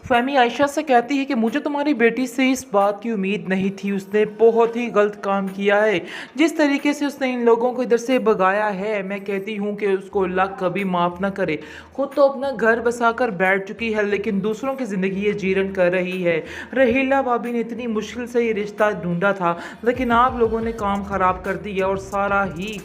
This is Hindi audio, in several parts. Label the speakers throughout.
Speaker 1: फ़हमी आयशा से कहती है कि मुझे तुम्हारी बेटी से इस बात की उम्मीद नहीं थी, उसने बहुत ही गलत काम किया है। जिस तरीके से उसने इन लोगों को इधर से भगाया है, मैं कहती हूँ कि उसको अल्लाह कभी माफ़ ना करे। खुद तो अपना घर बसाकर बैठ चुकी है, लेकिन दूसरों की ज़िंदगी ये जीरण कर रही है। रहीला भाभी ने इतनी मुश्किल से ये रिश्ता ढूंढा था, लेकिन आप लोगों ने काम ख़राब कर दिया और सारा ही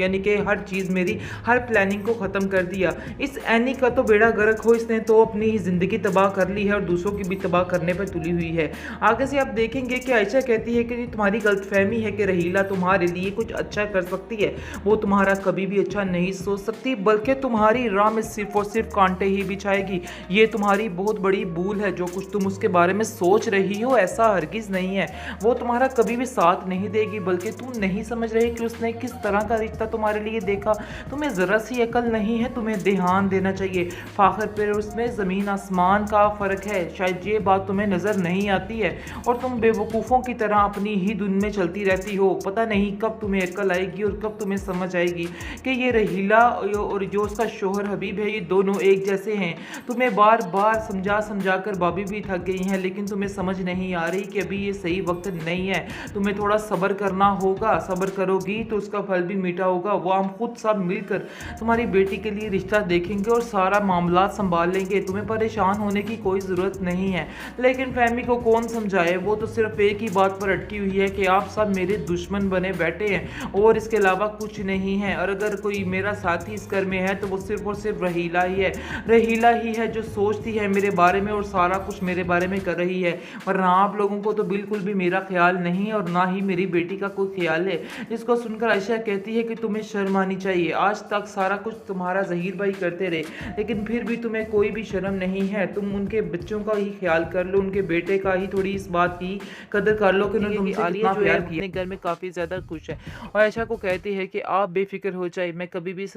Speaker 1: यानी कि हर चीज़ मेरी हर प्लानिंग को ख़त्म कर दिया। इस एनी का तो बेड़ा गर्क हो, इसने तो अपनी ही ज़िंदगी तबाह कर ली है और दूसरों की भी तबाह करने पर तुली हुई है। आगे से आप देखेंगे कि आयशा कहती है कि ये तुम्हारी गलतफहमी है कि रहीला तुम्हारे लिए कुछ अच्छा कर सकती है। वो तुम्हारा कभी भी अच्छा नहीं सोच सकती, बल्कि तुम्हारी राह में सिर्फ और सिर्फ कांटे ही बिछाएगी। ये तुम्हारी बहुत बड़ी भूल है। जो कुछ तुम उसके बारे में सोच रही हो ऐसा हरगिज़ नहीं है। वो तुम्हारा कभी भी साथ नहीं देगी, बल्कि तुम नहीं समझ रहे कि उसने किस तरह का रिश्ता तुम्हारे लिए देखा। तुम्हें ज़रा सी अकल नहीं है, तुम्हें ध्यान देना चाहिए। फ़ाखर पर उसमें ज़मीन आसमान का फ़र्क है, शायद ये बात तुम्हें नज़र नहीं आती है और तुम बेवकूफ़ों की तरह अपनी ही धुन में चलती रहती हो। पता नहीं कब तुम्हें अकल आएगी और कब तुम्हें समझ आएगी कि ये रहीला और जो उसका शोहर हबीब है, ये दोनों एक जैसे हैं। तुम्हें बार बार समझा समझा कर भाभी भी थक गई हैं, लेकिन तुम्हें समझ नहीं आ रही कि अभी ये सही वक्त नहीं है। तुम्हें थोड़ा सब्र करना होगा। सब्र करोगी तो उसका फल भी मीठा होगा। वो हम खुद सब मिलकर तुम्हारी बेटी के लिए रिश्ता देखेंगे और सारा मामला संभाल लेंगे। तुम्हें परेशान होने की कोई ज़रूरत नहीं है। लेकिन फहमी को कौन समझाए, वो तो सिर्फ एक ही बात पर अटकी हुई है कि आप सब मेरे दुश्मन बने बैठे हैं और इसके अलावा कुछ नहीं है। और अगर कोई मेरा साथी इस घर में है तो वो सिर्फ और सिर्फ रहीला ही है। रहीला ही है जो सोचती है मेरे बारे में और सारा कुछ मेरे बारे में कर रही है, वरना आप लोगों को तो बिल्कुल भी मेरा ख्याल नहीं और ना ही मेरी बेटी का कोई ख्याल है। जिसको सुनकर आयशा कहती है कि तुम्हें शर्म आनी चाहिए। आज तक सारा कुछ तुम्हारा ज़हीर भाई करते रहे, लेकिन फिर भी तुम्हें कोई भी शर्म नहीं है। तुम उनके बच्चों का ही ख्याल कर लो, उनके बेटे का ही थोड़ी इस बात की कदर कर लो कि उन्होंने तुमसे कितना प्यार किया। अपने घर में काफ़ी ज़्यादा खुश है और आयशा को कहती है कि आप बेफिक्र हो जाए, मैं कभी भी इस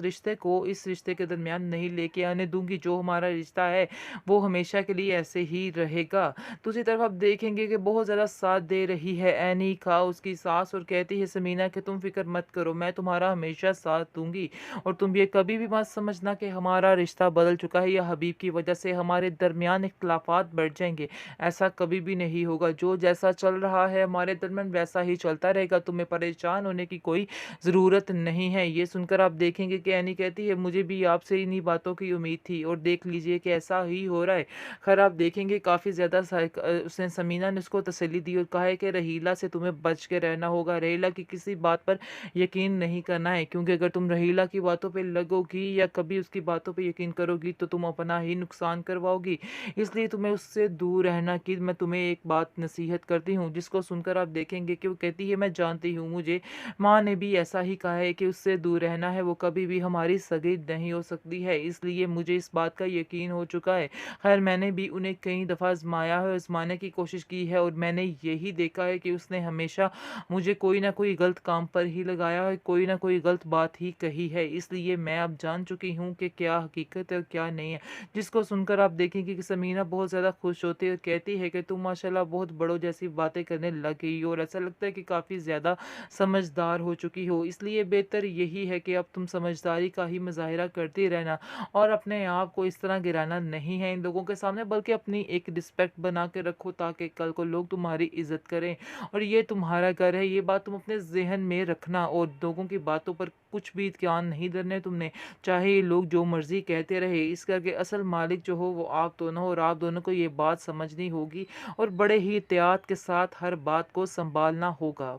Speaker 1: रिश्ते के दरमियान नहीं लेके आने दूंगी। जो हमारा रिश्ता है वो हमेशा के लिए ऐसे ही रहेगा। दूसरी तरफ आप देखेंगे कि बहुत ज़्यादा साथ दे रही है एनी का उसकी सास और कहती है समीना कि तुम फिक्र मत करो, मैं तुम्हारा हमेशा साथ दूंगी और तुम ये कभी भी मत समझना कि हमारा रिश्ता बदल चुका है या हबीब की वजह से हमारे दरमियान इख्तलाफात बढ़ जाएंगे। ऐसा कभी भी नहीं होगा। जो जैसा चल रहा है हमारे दरमियान वैसा ही चलता रहेगा। तुम्हें परेशान होने की कोई ज़रूरत नहीं है। ये सुनकर आप देखेंगे कि एनी कहती है मुझे भी आपसे इन्हीं बातों की उम्मीद थी और देख लीजिए कि ऐसा ही हो रहा है। खैर आप देखेंगे काफ़ी ज़्यादा उसने समीना ने उसको तसल्ली दी और कहा है कि रहीला से तुम्हें बच के रहना होगा। रहीला की किसी बात पर यकीन नहीं करना है, क्योंकि अगर तुम रहीला की बातों पे लगोगी या कभी उसकी बातों पे यकीन करोगी तो तुम अपना ही नुकसान करवाओगी। इसलिए तुम्हें उससे दूर रहना की मैं तुम्हें एक बात नसीहत करती हूँ। जिसको सुनकर आप देखेंगे कि वो कहती है मैं जानती हूँ, मुझे माँ ने भी ऐसा ही कहा है कि उससे दूर रहना है, वो कभी भी हमारी सगी नहीं हो सकती है। इसलिए मुझे इस बात का यकीन हो चुका है। खैर मैंने भी उन्हें कई दफ़ा आजमाया है, आजमाने की कोशिश की है और मैंने यही देखा है कि उसने हमेशा मुझे कोई ना कोई गलत काम पर ही लगाया है, कोई ना कोई गलत बात ही कही है। इसलिए मैं अब जान चुकी हूँ कि क्या हकीकत है और क्या नहीं है। जिसको सुनकर आप देखेंगे कि समीना बहुत ज़्यादा खुश होती है और कहती है कि तुम माशाल्लाह बहुत बड़ों जैसी बातें करने लग गई हो और ऐसा लगता है कि काफ़ी ज़्यादा समझदार हो चुकी हो। इसलिए बेहतर यही है कि अब तुम समझदारी का ही मुज़ाहिरा करती रहना और अपने आप को इस तरह गिराना नहीं है इन लोगों के सामने, बल्कि अपनी एक रिस्पेक्ट बना के रखो ताकि कल को लोग तुम्हारी इज़्ज़त करें और ये तुम्हारा घर है। ये बात तुम अपने ज़हन में रखना और लोगों की बातों पर कुछ भी कान नहीं धरने तुमने, चाहे ये लोग जो मर्ज़ी कहते रहे। इस घर के असल मालिक जो हो वो आप दोनों हो और आप दोनों को ये बात समझनी होगी और बड़े ही एहतियात के साथ हर बात को संभालना होगा।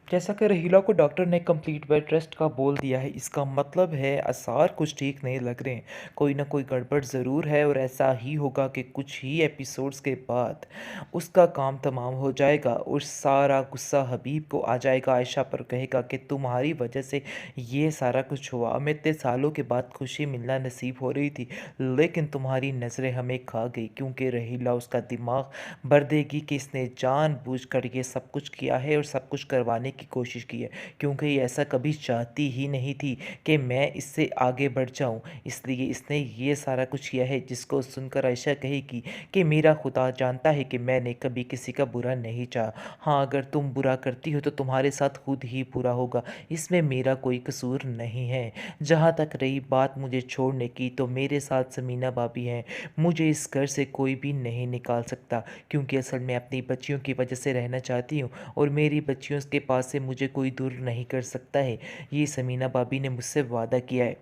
Speaker 1: जैसा कि रहीला को डॉक्टर ने कंप्लीट बेड रेस्ट का बोल दिया है, इसका मतलब है आसार कुछ ठीक नहीं लग रहे हैं। कोई ना कोई गड़बड़ ज़रूर है और ऐसा ही होगा कि कुछ ही एपिसोड्स के बाद उसका काम तमाम हो जाएगा और सारा गुस्सा हबीब को आ जाएगा। आयशा पर कहेगा कि तुम्हारी वजह से ये सारा कुछ हुआ। हमें इतने सालों के बाद खुशी मिलना नसीब हो रही थी, लेकिन तुम्हारी नज़रें हमें खा गई, क्योंकि रहीला उसका दिमाग भर देगी कि इसने जानबूझकर ये सब कुछ किया है और सब कुछ करवाने की कोशिश की है, क्योंकि ये ऐसा कभी चाहती ही नहीं थी कि मैं इससे आगे बढ़ जाऊँ। इसलिए इसने ये सारा कुछ किया है, जिसको सुनकर आयशा कहेगी कि मेरा खुदा जानता है कि मैंने कभी किसी का बुरा नहीं चाहा। हाँ, अगर तुम बुरा करती हो तो तुम्हारे साथ खुद ही बुरा होगा, इसमें मेरा कोई कसूर नहीं है। जहाँ तक रही बात मुझे छोड़ने की, तो मेरे साथ समीना भाभी हैं। मुझे इस घर से कोई भी नहीं निकाल सकता, क्योंकि असल में अपनी बच्चियों की वजह से रहना चाहती हूँ, और मेरी बच्चियों के पास से मुझे कोई दूर नहीं कर सकता है। ये समीना भाभी ने मुझसे वादा किया है।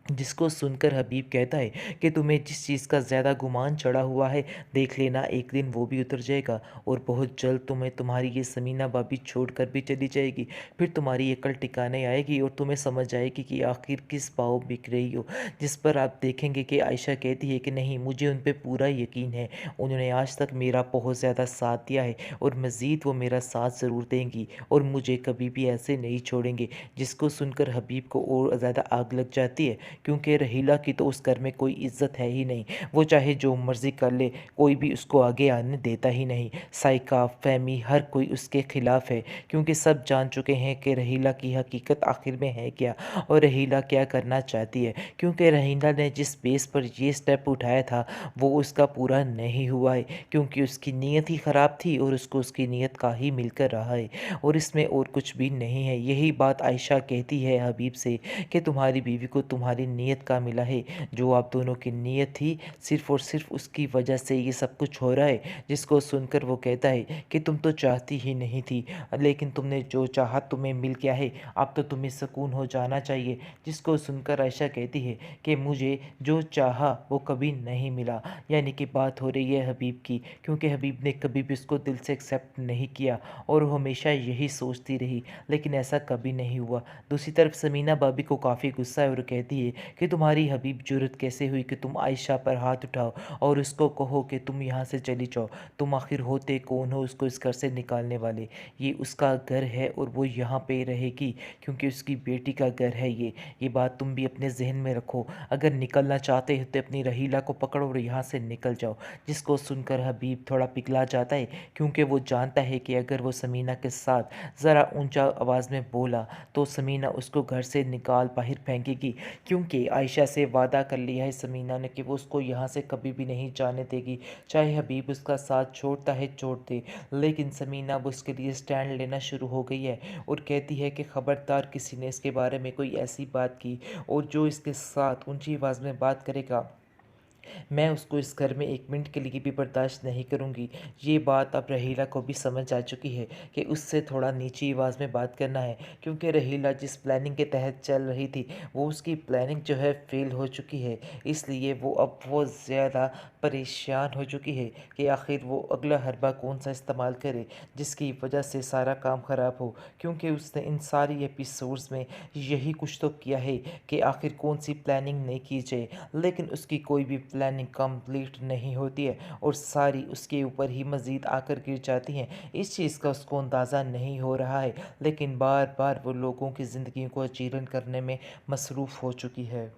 Speaker 1: जिसको सुनकर हबीब कहता है कि तुम्हें जिस चीज़ का ज़्यादा गुमान चढ़ा हुआ है, देख लेना एक दिन वो भी उतर जाएगा, और बहुत जल्द तुम्हें तुम्हारी ये समीना भाभी छोड़कर भी चली जाएगी। फिर तुम्हारी अकल ठिकाने आएगी और तुम्हें समझ आएगी कि आखिर किस पाँव बिक रही हो। जिस पर आप देखेंगे कि आयशा कहती है कि नहीं, मुझे उन पे पूरा यकीन है, उन्होंने आज तक मेरा बहुत ज़्यादा साथ दिया है, और मज़ीद वो मेरा साथ ज़रूर देंगी, और मुझे कभी भी ऐसे नहीं छोड़ेंगे। जिसको सुनकर हबीब को और ज़्यादा आग लग जाती है, क्योंकि रहीला की तो उस घर में कोई इज्जत है ही नहीं। वो चाहे जो मर्ज़ी कर ले, कोई भी उसको आगे आने देता ही नहीं। साइका, फहमी, हर कोई उसके ख़िलाफ़ है, क्योंकि सब जान चुके हैं कि रहीला की हकीकत आखिर में है क्या, और रहीला क्या करना चाहती है। क्योंकि रहीला ने जिस बेस पर ये स्टेप उठाया था, वो उसका पूरा नहीं हुआ है, क्योंकि उसकी नीयत ही ख़राब थी, और उसको उसकी नीयत का ही मिलकर रहा है, और इसमें और कुछ भी नहीं है। यही बात आयशा कहती है हबीब से कि तुम्हारी बीवी को तुम्हारी नीयत का मिला है। जो आप दोनों की नीयत थी, सिर्फ़ और सिर्फ़ उसकी वजह से ये सब कुछ हो रहा है। जिसको सुनकर वो कहता है कि तुम तो चाहती ही नहीं थी, लेकिन तुमने जो चाहा तुम्हें मिल गया है, अब तो तुम्हें सुकून हो जाना चाहिए। जिसको सुनकर आयशा कहती है कि मुझे जो चाहा वो कभी नहीं मिला। यानी कि बात हो रही है हबीब की, क्योंकि हबीब ने कभी भी उसको दिल से एक्सेप्ट नहीं किया, और वो हमेशा यही सोचती रही, लेकिन ऐसा कभी नहीं हुआ। दूसरी तरफ समीना भाभी को काफ़ी गुस्सा है, और कहती है कि तुम्हारी हबीब जुर्रत कैसे हुई कि तुम आयशा पर हाथ उठाओ और उसको कहो कि तुम यहाँ से चली जाओ। तुम आखिर होते कौन हो उसको इस घर से निकालने वाले? ये उसका घर है, और वो यहाँ पे रहेगी, क्योंकि उसकी बेटी का घर है ये बात तुम भी अपने जहन में रखो। अगर निकलना चाहते हो तो अपनी रहीला को पकड़ो और यहाँ से निकल जाओ। जिसको सुनकर हबीब थोड़ा पिघला जाता है, क्योंकि वो जानता है कि अगर वो समीना के साथ ज़रा ऊंचा आवाज़ में बोला, तो समीना उसको घर से निकाल बाहर फेंकेगी, क्योंकि आयशा से वादा कर लिया है समीना ने कि वो उसको यहाँ से कभी भी नहीं जाने देगी। चाहे हबीब उसका साथ छोड़ता है छोड़ दे, लेकिन समीना अब उसके लिए स्टैंड लेना शुरू हो गई है, और कहती है कि ख़बरदार किसी ने इसके बारे में कोई ऐसी बात की, और जो इसके साथ ऊंची आवाज़ में बात करेगा, मैं उसको इस घर में एक मिनट के लिए भी बर्दाश्त नहीं करूँगी। ये बात अब रहीला को भी समझ आ चुकी है कि उससे थोड़ा नीची आवाज़ में बात करना है, क्योंकि रहीला जिस प्लानिंग के तहत चल रही थी, वो उसकी प्लानिंग जो है फ़ेल हो चुकी है। इसलिए वो अब बहुत ज़्यादा परेशान हो चुकी है कि आखिर वो अगला हरबा कौन सा इस्तेमाल करे, जिसकी वजह से सारा काम ख़राब हो, क्योंकि उसने इन सारी एपिसोड्स में यही कुछ तो किया है कि आखिर कौन सी प्लानिंग नहीं की जाए, लेकिन उसकी कोई भी प्लानिंग कंप्लीट नहीं होती है, और सारी उसके ऊपर ही मज़ीद आकर गिर जाती हैं। इस चीज़ का उसको अंदाज़ा नहीं हो रहा है, लेकिन बार बार वो लोगों की ज़िंदगी को अचीरन करने में मसरूफ़ हो चुकी है।